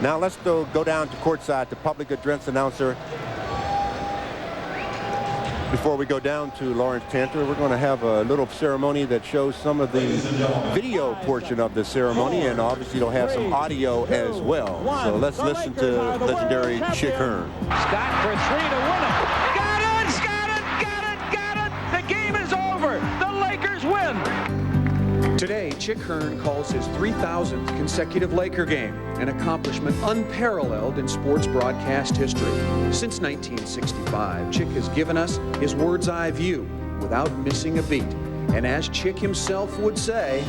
Now let's go down to courtside to public address announcer. Before we go down to Lawrence Tanter, we're going to have a little ceremony that shows some of the video portion of the ceremony, and obviously they'll have some audio as well. So let's listen to legendary Chick Hearn. Scott for three to win it. Got it! Got it! The game is over. The Lakers win. Today, Chick Hearn calls his 3,000th consecutive Laker game, an accomplishment unparalleled in sports broadcast history. Since 1965, Chick has given us his words-eye view without missing a beat. And as Chick himself would say,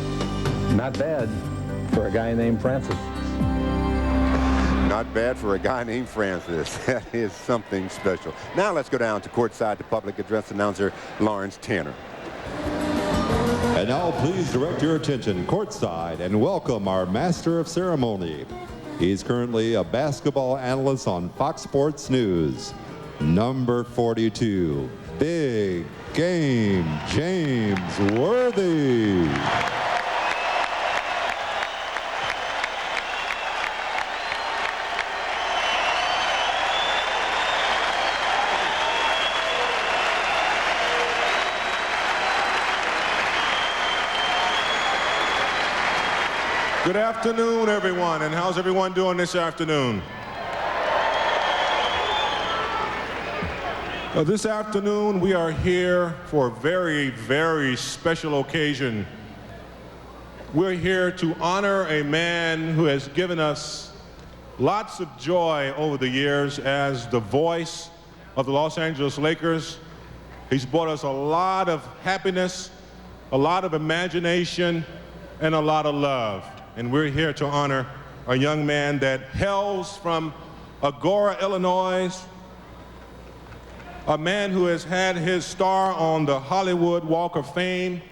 not bad for a guy named Francis. Not bad for a guy named Francis. That is something special. Now let's go down to courtside to public address announcer Lawrence Tanter. And now please direct your attention courtside and welcome our master of ceremony. He's currently a basketball analyst on Fox Sports News. Number 42, Big Game James Worthy. Good afternoon, everyone, and how's everyone doing this afternoon? This afternoon, we are here for a very, very special occasion. We're here to honor a man who has given us lots of joy over the years as the voice of the Los Angeles Lakers. He's brought us a lot of happiness, a lot of imagination, and a lot of love. And we're here to honor a young man that hails from Agoura, Illinois, a man who has had his star on the Hollywood Walk of Fame.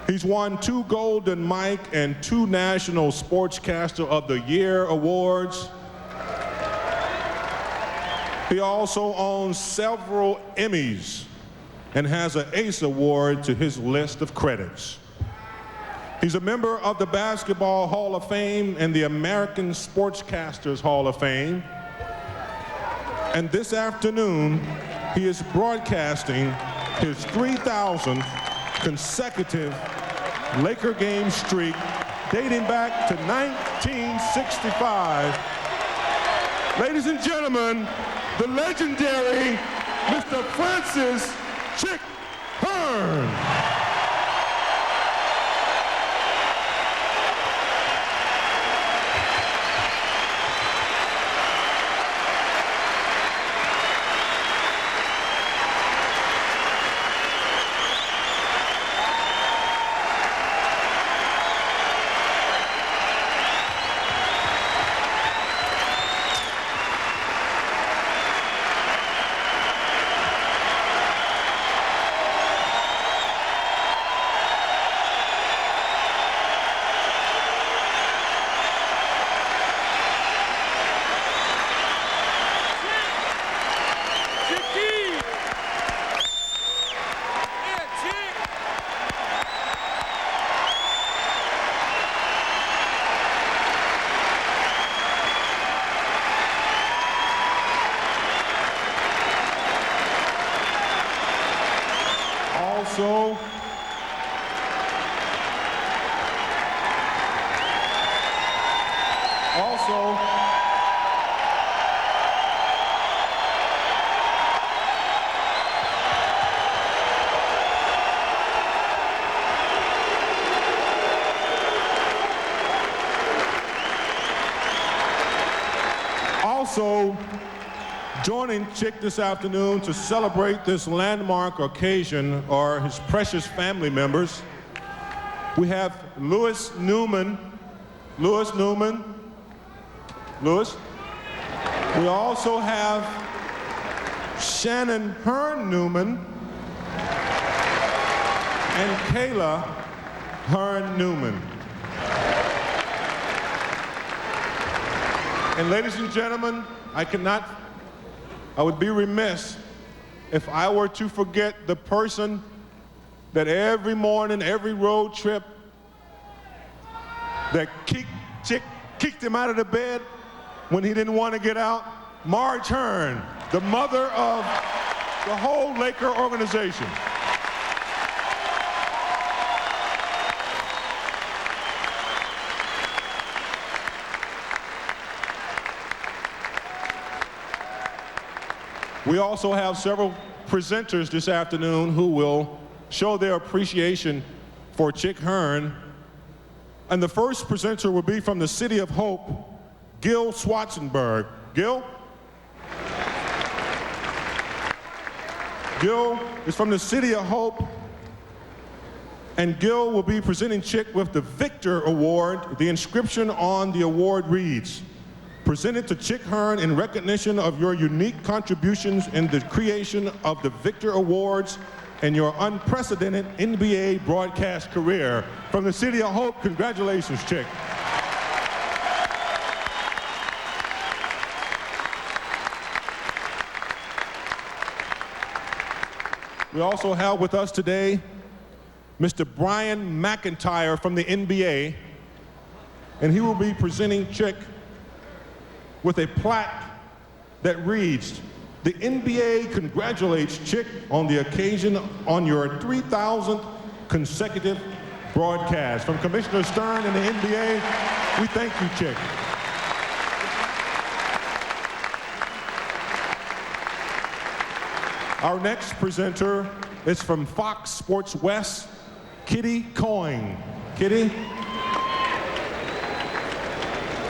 He's won 2 Golden Mike and 2 National Sportscaster of the Year awards. He also owns several Emmys and has an ACE award to his list of credits. He's a member of the Basketball Hall of Fame and the American Sportscasters Hall of Fame. And this afternoon, he is broadcasting his 3,000th consecutive Laker game streak dating back to 1965. Ladies and gentlemen, the legendary Mr. Francis Chick Hearn. Also joining Chick this afternoon to celebrate this landmark occasion are his precious family members. We have Louis Newman. Louis. We also have Shannon Hearn Newman and Kayla Hearn Newman. And ladies and gentlemen, I would be remiss if I were to forget the person that every morning, every road trip, that kicked him out of the bed when he didn't want to get out? Marge Hearn, the mother of the whole Laker organization. We also have several presenters this afternoon who will show their appreciation for Chick Hearn. And the first presenter will be from the City of Hope, Gil Swatzenberg. Gil? Gil is from the City of Hope, and Gil will be presenting Chick with the Victor Award. The inscription on the award reads, "Presented to Chick Hearn in recognition of your unique contributions in the creation of the Victor Awards and your unprecedented NBA broadcast career." From the City of Hope, congratulations, Chick. We also have with us today Mr. Brian McIntyre from the NBA, and he will be presenting Chick with a plaque that reads, "The NBA congratulates Chick on the occasion on your 3,000th consecutive broadcast." From Commissioner Stern and the NBA, we thank you, Chick. Our next presenter is from Fox Sports West, Kitty Coyne. Kitty?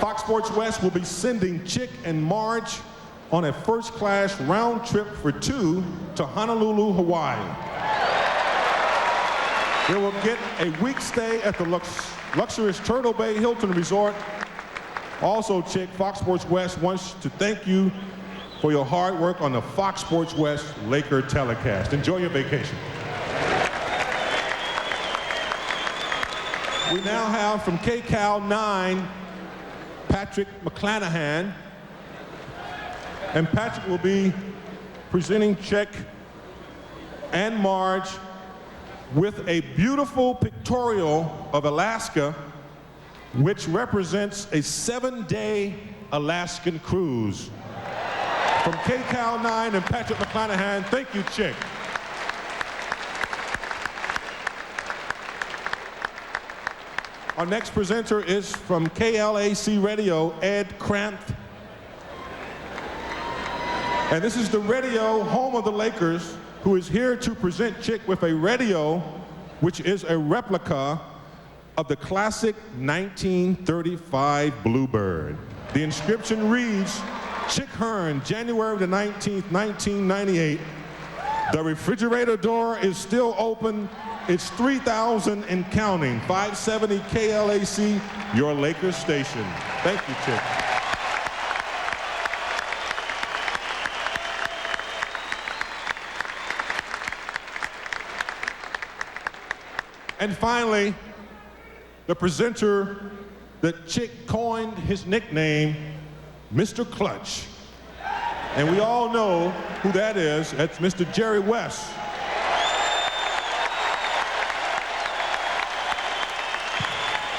Fox Sports West will be sending Chick and Marge on a first-class round trip for two to Honolulu, Hawaii. They will get a week's stay at the luxurious Turtle Bay Hilton Resort. Also, Chick, Fox Sports West wants to thank you for your hard work on the Fox Sports West Laker telecast. Enjoy your vacation. We now have from KCAL 9, Patrick McClanahan. And Patrick will be presenting Chick and Marge with a beautiful pictorial of Alaska, which represents a 7-day Alaskan cruise. From KCAL 9 and Patrick McClanahan, thank you, Chick. Our next presenter is from KLAC Radio, Ed Cranth. And this is the radio home of the Lakers, who is here to present Chick with a radio which is a replica of the classic 1935 Bluebird. The inscription reads, "Chick Hearn, January the 19th, 1998. The refrigerator door is still open. It's 3,000 and counting. 570 KLAC, your Lakers station." Thank you, Chick. And finally, the presenter that Chick coined his nickname, Mr. Clutch. And we all know who that is. That's Mr. Jerry West.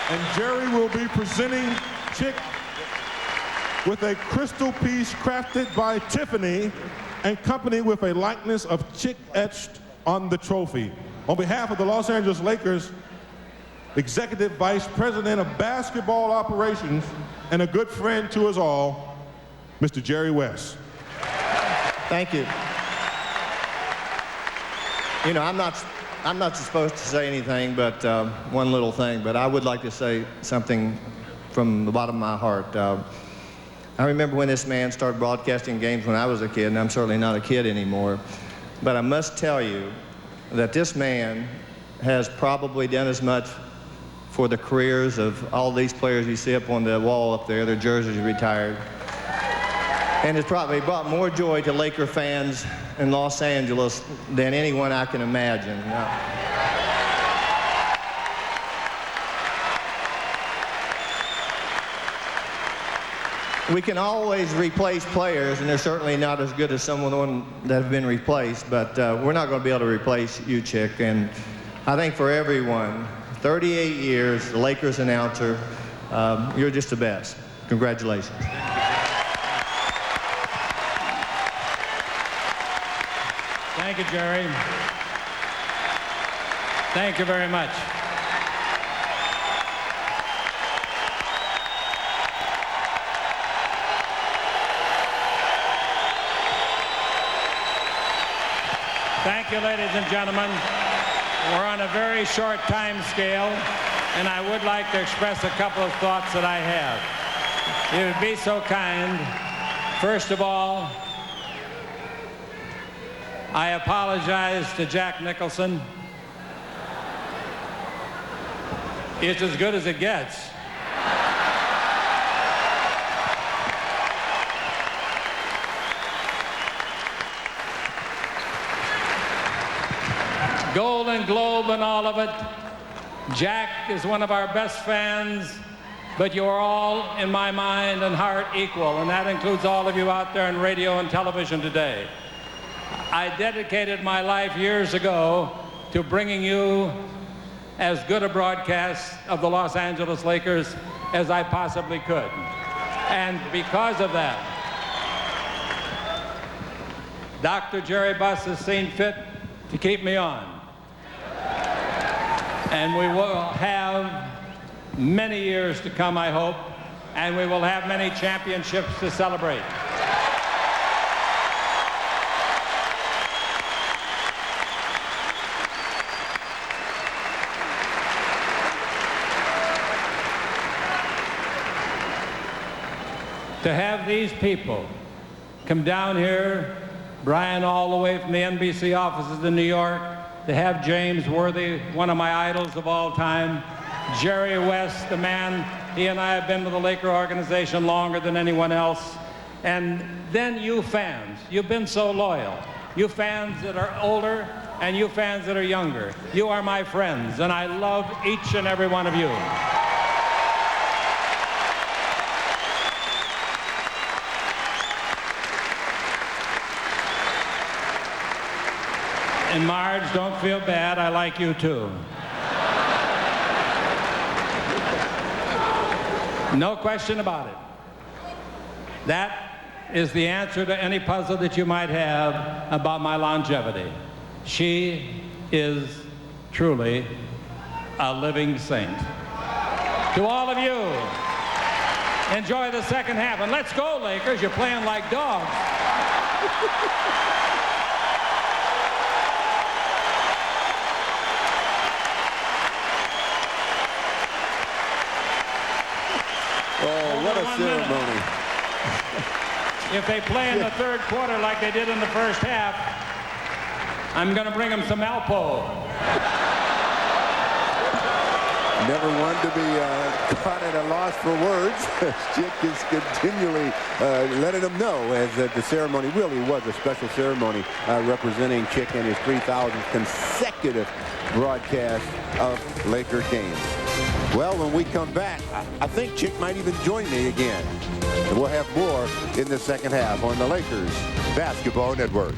And Jerry will be presenting Chick with a crystal piece crafted by Tiffany and company with a likeness of Chick etched on the trophy. On behalf of the Los Angeles Lakers, Executive Vice President of Basketball Operations and a good friend to us all, Mr. Jerry West. Thank you. You know, I'm not supposed to say anything but one little thing, but I would like to say something from the bottom of my heart. I remember when this man started broadcasting games when I was a kid, and I'm certainly not a kid anymore, but I must tell you that this man has probably done as much for the careers of all these players you see up on the wall up there, their jerseys retired, and it's probably brought more joy to Laker fans in Los Angeles than anyone I can imagine. We can always replace players, and they're certainly not as good as someone that have been replaced, but we're not going to be able to replace you, Chick. And I think for everyone, 38 years, the Lakers announcer, You're just the best. Congratulations. Thank you, Jerry. Thank you very much. Thank you, ladies and gentlemen. We're on a very short time scale, and I would like to express a couple of thoughts that I have. You would be so kind. First of all, I apologize to Jack Nicholson. It's as good as it gets. Golden Globe and all of it. Jack is one of our best fans, but you are all, in my mind and heart, equal, and that includes all of you out there on radio and television today. I dedicated my life years ago to bringing you as good a broadcast of the Los Angeles Lakers as I possibly could. And because of that, Dr. Jerry Buss has seen fit to keep me on. And we will have many years to come, I hope, and we will have many championships to celebrate. To have these people come down here, Brian all the way from the NBC offices in New York, to have James Worthy, one of my idols of all time, Jerry West, the man, he and I have been with the Laker organization longer than anyone else, and then you fans, you've been so loyal. You fans that are older and you fans that are younger, you are my friends, and I love each and every one of you. And Marge, don't feel bad. I like you too. No question about it. That is the answer to any puzzle that you might have about my longevity. She is truly a living saint. To all of you, enjoy the second half. And let's go, Lakers. You're playing like dogs. Oh, what a ceremony. If they play in the third quarter like they did in the first half, I'm going to bring them some Alpo. Never one to be caught at a loss for words. Chick is continually letting them know as the ceremony really was a special ceremony representing Chick and his 3,000th consecutive broadcast of Laker games. Well, when we come back, I think Chick might even join me again. And we'll have more in the second half on the Lakers Basketball Network.